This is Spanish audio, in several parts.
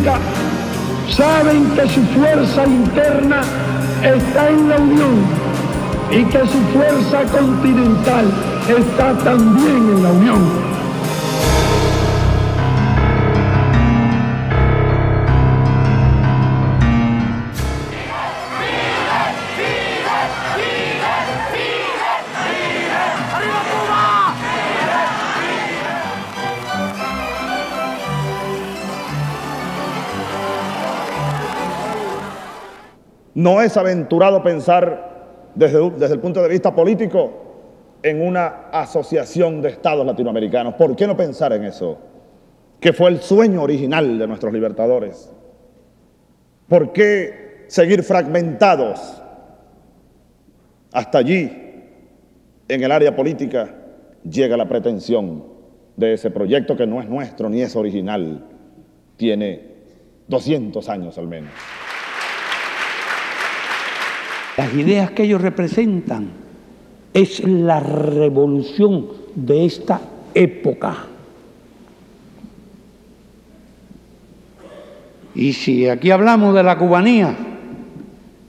América saben que su fuerza interna está en la unión y que su fuerza continental está también en la unión. No es aventurado pensar desde el punto de vista político en una asociación de estados latinoamericanos. ¿Por qué no pensar en eso? Que fue el sueño original de nuestros libertadores. ¿Por qué seguir fragmentados? Hasta allí, en el área política, llega la pretensión de ese proyecto que no es nuestro ni es original. Tiene 200 años al menos. Las ideas que ellos representan es la revolución de esta época. Y si aquí hablamos de la cubanía,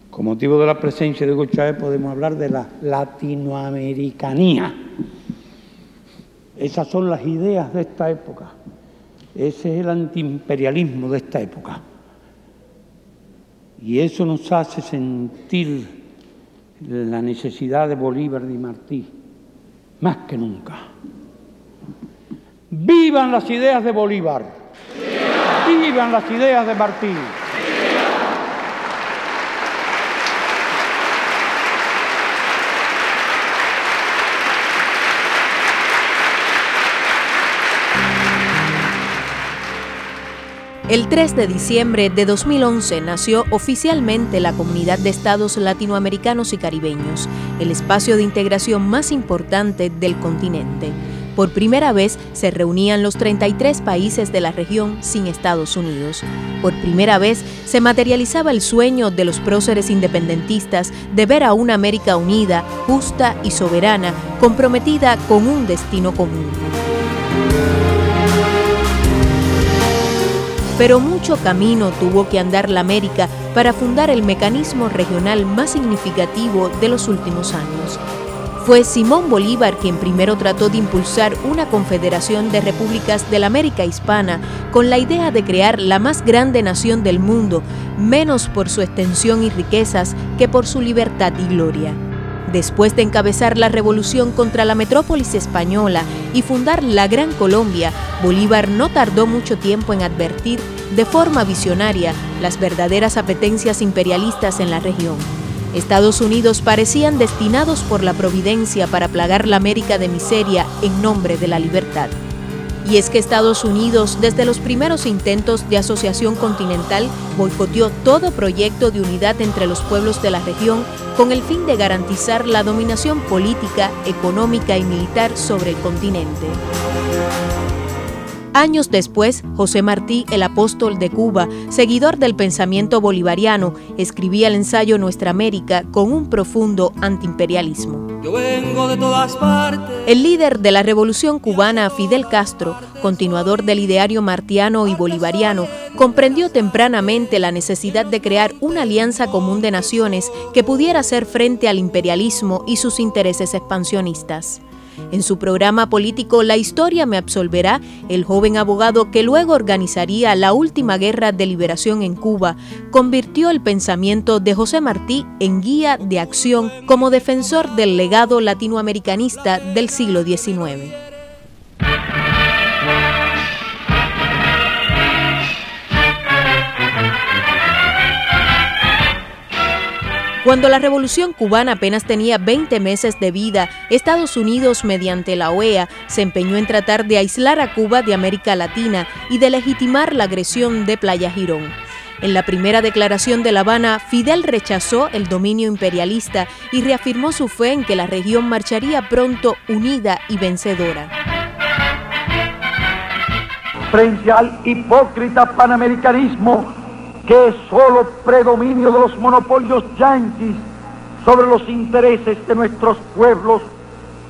con motivo de la presencia de Hugo Chávez, podemos hablar de la latinoamericanía. Esas son las ideas de esta época. Ese es el antiimperialismo de esta época. Y eso nos hace sentir la necesidad de Bolívar y Martí, más que nunca. ¡Vivan las ideas de Bolívar! ¡Vivan! ¡Vivan las ideas de Martí! El 3 de diciembre de 2011 nació oficialmente la Comunidad de Estados Latinoamericanos y Caribeños, el espacio de integración más importante del continente. Por primera vez se reunían los 33 países de la región sin Estados Unidos. Por primera vez se materializaba el sueño de los próceres independentistas de ver a una América unida, justa y soberana, comprometida con un destino común. Pero mucho camino tuvo que andar la América para fundar el mecanismo regional más significativo de los últimos años. Fue Simón Bolívar quien primero trató de impulsar una confederación de repúblicas de la América hispana con la idea de crear la más grande nación del mundo, menos por su extensión y riquezas que por su libertad y gloria. Después de encabezar la revolución contra la metrópolis española y fundar la Gran Colombia, Bolívar no tardó mucho tiempo en advertir de forma visionaria las verdaderas apetencias imperialistas en la región. Estados Unidos parecían destinados por la providencia para plagar la América de miseria en nombre de la libertad. Y es que Estados Unidos, desde los primeros intentos de asociación continental, boicoteó todo proyecto de unidad entre los pueblos de la región con el fin de garantizar la dominación política, económica y militar sobre el continente. Años después, José Martí, el apóstol de Cuba, seguidor del pensamiento bolivariano, escribía el ensayo Nuestra América con un profundo antiimperialismo. Yo vengo de todas partes. El líder de la revolución cubana, Fidel Castro, continuador del ideario martiano y bolivariano, comprendió tempranamente la necesidad de crear una alianza común de naciones que pudiera hacer frente al imperialismo y sus intereses expansionistas. En su programa político La historia me absolverá, el joven abogado que luego organizaría la última guerra de liberación en Cuba, convirtió el pensamiento de José Martí en guía de acción como defensor del legado latinoamericanista del siglo XIX. Cuando la Revolución cubana apenas tenía 20 meses de vida, Estados Unidos, mediante la OEA, se empeñó en tratar de aislar a Cuba de América Latina y de legitimar la agresión de Playa Girón. En la primera declaración de La Habana, Fidel rechazó el dominio imperialista y reafirmó su fe en que la región marcharía pronto unida y vencedora. Frente al hipócrita panamericanismo, que es solo predominio de los monopolios yanquis sobre los intereses de nuestros pueblos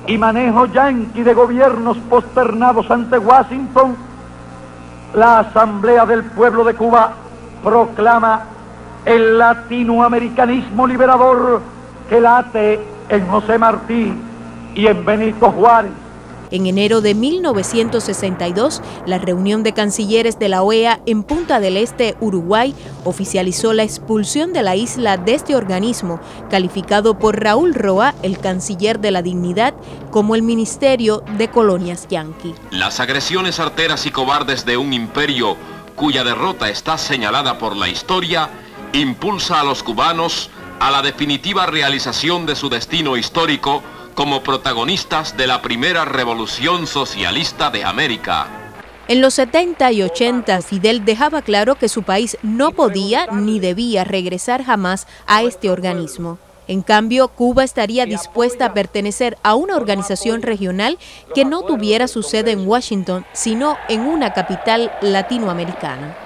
y manejo yanqui de gobiernos posternados ante Washington, la Asamblea del Pueblo de Cuba proclama el latinoamericanismo liberador que late en José Martí y en Benito Juárez. En enero de 1962, la reunión de cancilleres de la OEA en Punta del Este, Uruguay, oficializó la expulsión de la isla de este organismo, calificado por Raúl Roa, el canciller de la dignidad, como el Ministerio de Colonias Yanqui. Las agresiones arteras y cobardes de un imperio cuya derrota está señalada por la historia, impulsa a los cubanos a la definitiva realización de su destino histórico como protagonistas de la primera revolución socialista de América. En los 70 y 80, Fidel dejaba claro que su país no podía ni debía regresar jamás a este organismo. En cambio, Cuba estaría dispuesta a pertenecer a una organización regional que no tuviera su sede en Washington, sino en una capital latinoamericana.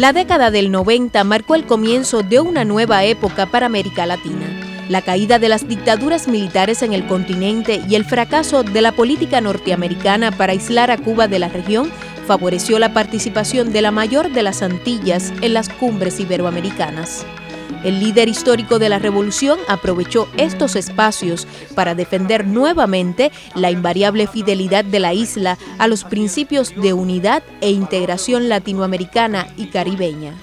La década del 90 marcó el comienzo de una nueva época para América Latina. La caída de las dictaduras militares en el continente y el fracaso de la política norteamericana para aislar a Cuba de la región favoreció la participación de la mayor de las Antillas en las cumbres iberoamericanas. El líder histórico de la revolución aprovechó estos espacios para defender nuevamente la invariable fidelidad de la isla a los principios de unidad e integración latinoamericana y caribeña.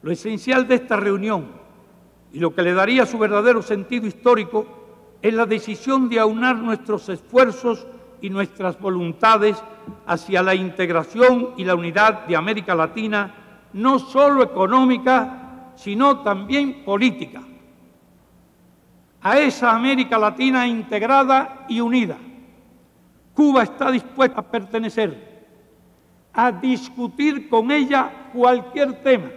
Lo esencial de esta reunión y lo que le daría su verdadero sentido histórico es la decisión de aunar nuestros esfuerzos y nuestras voluntades hacia la integración y la unidad de América Latina, no solo económica, sino también política. A esa América Latina integrada y unida, Cuba está dispuesta a pertenecer, a discutir con ella cualquier tema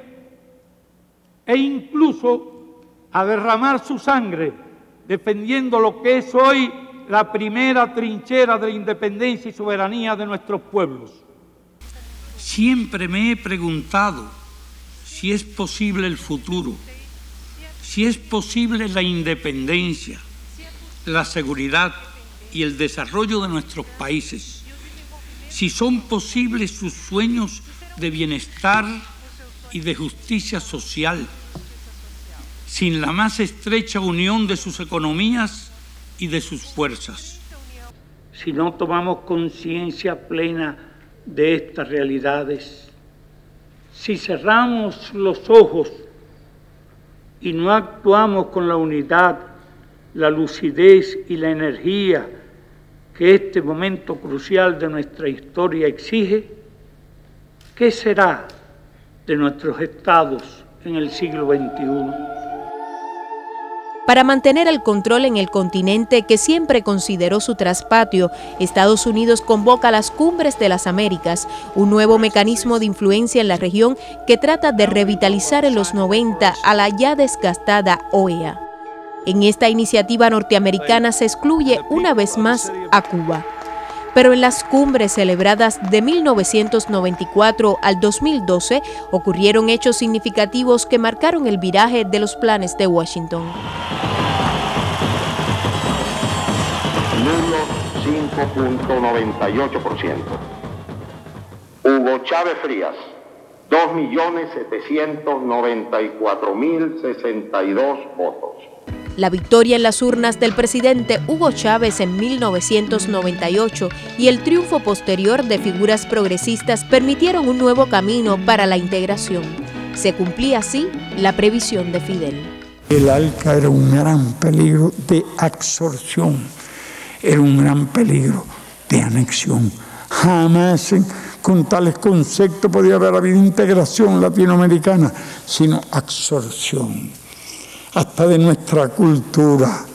e incluso a derramar su sangre defendiendo lo que es hoy la primera trinchera de la independencia y soberanía de nuestros pueblos. Siempre me he preguntado si es posible el futuro, si es posible la independencia, la seguridad y el desarrollo de nuestros países, si son posibles sus sueños de bienestar y de justicia social, sin la más estrecha unión de sus economías y de sus fuerzas. Si no tomamos conciencia plena de estas realidades, si cerramos los ojos y no actuamos con la unidad, la lucidez y la energía que este momento crucial de nuestra historia exige, ¿qué será de nuestros estados en el siglo XXI? Para mantener el control en el continente que siempre consideró su traspatio, Estados Unidos convoca las Cumbres de las Américas, un nuevo mecanismo de influencia en la región que trata de revitalizar en los 90 a la ya desgastada OEA. En esta iniciativa norteamericana se excluye una vez más a Cuba. Pero en las cumbres celebradas de 1994 al 2012 ocurrieron hechos significativos que marcaron el viraje de los planes de Washington. Nulo 5.98%. Hugo Chávez Frías, 2.794.062 votos. La victoria en las urnas del presidente Hugo Chávez en 1998 y el triunfo posterior de figuras progresistas permitieron un nuevo camino para la integración. Se cumplía así la previsión de Fidel. El ALCA era un gran peligro de absorción, era un gran peligro de anexión. Jamás con tales conceptos podía haber habido integración latinoamericana, sino absorción. Hasta de nuestra cultura.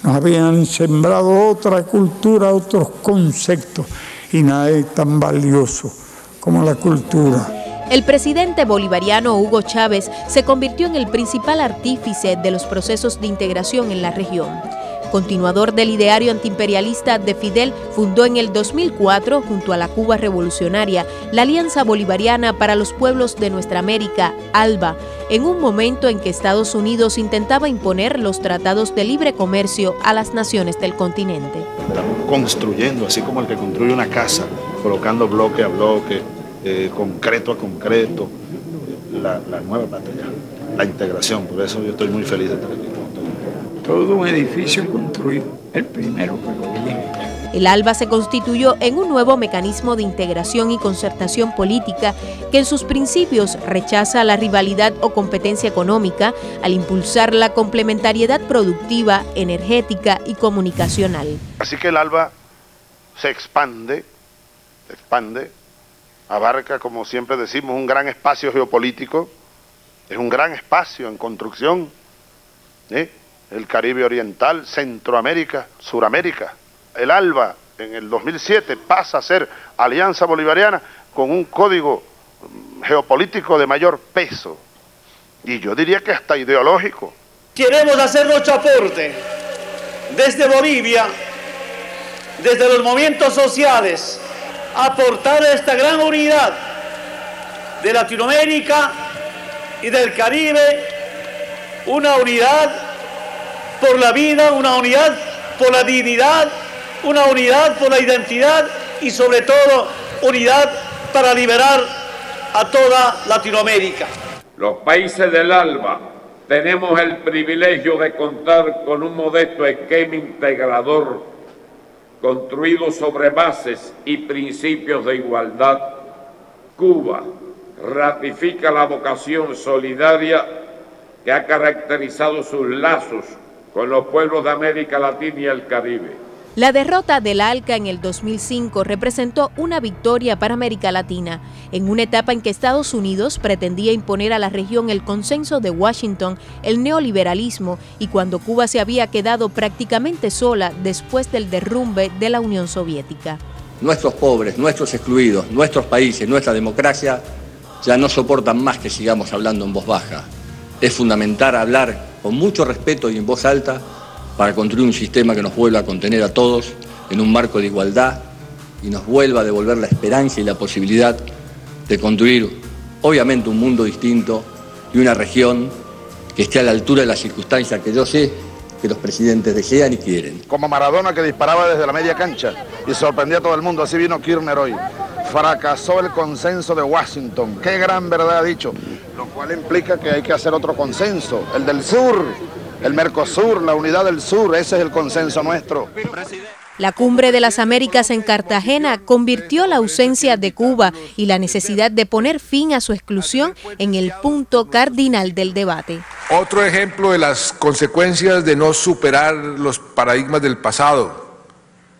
Nos habían sembrado otra cultura, otros conceptos, y nada es tan valioso como la cultura. El presidente bolivariano Hugo Chávez se convirtió en el principal artífice de los procesos de integración en la región. continuador del ideario antiimperialista de Fidel, fundó en el 2004, junto a la Cuba revolucionaria, la Alianza Bolivariana para los Pueblos de Nuestra América, ALBA, en un momento en que Estados Unidos intentaba imponer los tratados de libre comercio a las naciones del continente. Construyendo, así como el que construye una casa, colocando bloque a bloque, concreto a concreto, la nueva patria, la integración. Por eso yo estoy muy feliz de estar aquí. Todo un edificio construido, el primero que lo vi. El ALBA se constituyó en un nuevo mecanismo de integración y concertación política que en sus principios rechaza la rivalidad o competencia económica al impulsar la complementariedad productiva, energética y comunicacional. Así que el ALBA se expande, abarca, como siempre decimos, un gran espacio geopolítico, es un gran espacio en construcción, el Caribe Oriental, Centroamérica, Suramérica. El ALBA en el 2007 pasa a ser Alianza Bolivariana con un código geopolítico de mayor peso, y yo diría que hasta ideológico. Queremos hacer nuestro aporte desde Bolivia, desde los movimientos sociales, aportar a esta gran unidad de Latinoamérica y del Caribe, una unidad por la vida, una unidad por la dignidad, una unidad por la identidad y sobre todo unidad para liberar a toda Latinoamérica. Los países del ALBA tenemos el privilegio de contar con un modesto esquema integrador construido sobre bases y principios de igualdad. Cuba ratifica la vocación solidaria que ha caracterizado sus lazos con los pueblos de América Latina y el Caribe. La derrota del ALCA en el 2005 representó una victoria para América Latina, en una etapa en que Estados Unidos pretendía imponer a la región el consenso de Washington, el neoliberalismo, y cuando Cuba se había quedado prácticamente sola después del derrumbe de la Unión Soviética. Nuestros pobres, nuestros excluidos, nuestros países, nuestra democracia ya no soportan más que sigamos hablando en voz baja. Es fundamental hablar con mucho respeto y en voz alta para construir un sistema que nos vuelva a contener a todos en un marco de igualdad y nos vuelva a devolver la esperanza y la posibilidad de construir, obviamente, un mundo distinto y una región que esté a la altura de las circunstancias que yo sé que los presidentes desean y quieren. Como Maradona, que disparaba desde la media cancha y sorprendía a todo el mundo, así vino Kirchner hoy. Fracasó el consenso de Washington. Qué gran verdad ha dicho, lo cual implica que hay que hacer otro consenso, el del sur. El Mercosur, la unidad del sur, ese es el consenso nuestro. La Cumbre de las Américas en Cartagena convirtió la ausencia de Cuba y la necesidad de poner fin a su exclusión en el punto cardinal del debate. Otro ejemplo de las consecuencias de no superar los paradigmas del pasado,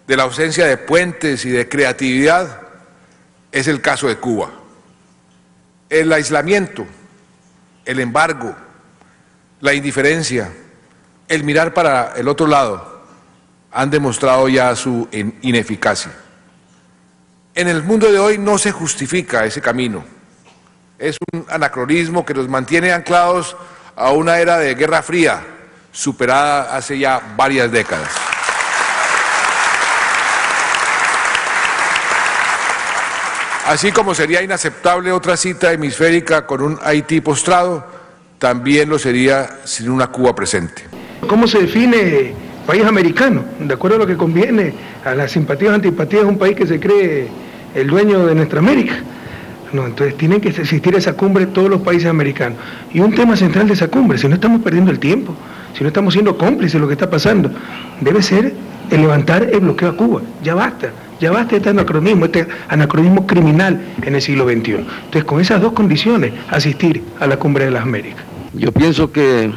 de la ausencia de puentes y de creatividad, es el caso de Cuba. El aislamiento, el embargo, la indiferencia, el mirar para el otro lado, han demostrado ya su ineficacia. En el mundo de hoy no se justifica ese camino. Es un anacronismo que nos mantiene anclados a una era de Guerra Fría, superada hace ya varias décadas. Así como sería inaceptable otra cita hemisférica con un Haití postrado, también lo sería sin una Cuba presente. ¿Cómo se define país americano? De acuerdo a lo que conviene a las simpatías o antipatías de un país que se cree el dueño de nuestra América. No, entonces tienen que existir esa cumbre todos los países americanos. Y un tema central de esa cumbre, si no estamos perdiendo el tiempo, si no estamos siendo cómplices de lo que está pasando, debe ser el levantar el bloqueo a Cuba. Ya basta de este anacronismo criminal en el siglo XXI. Entonces, con esas dos condiciones, asistir a la Cumbre de las Américas. Yo pienso que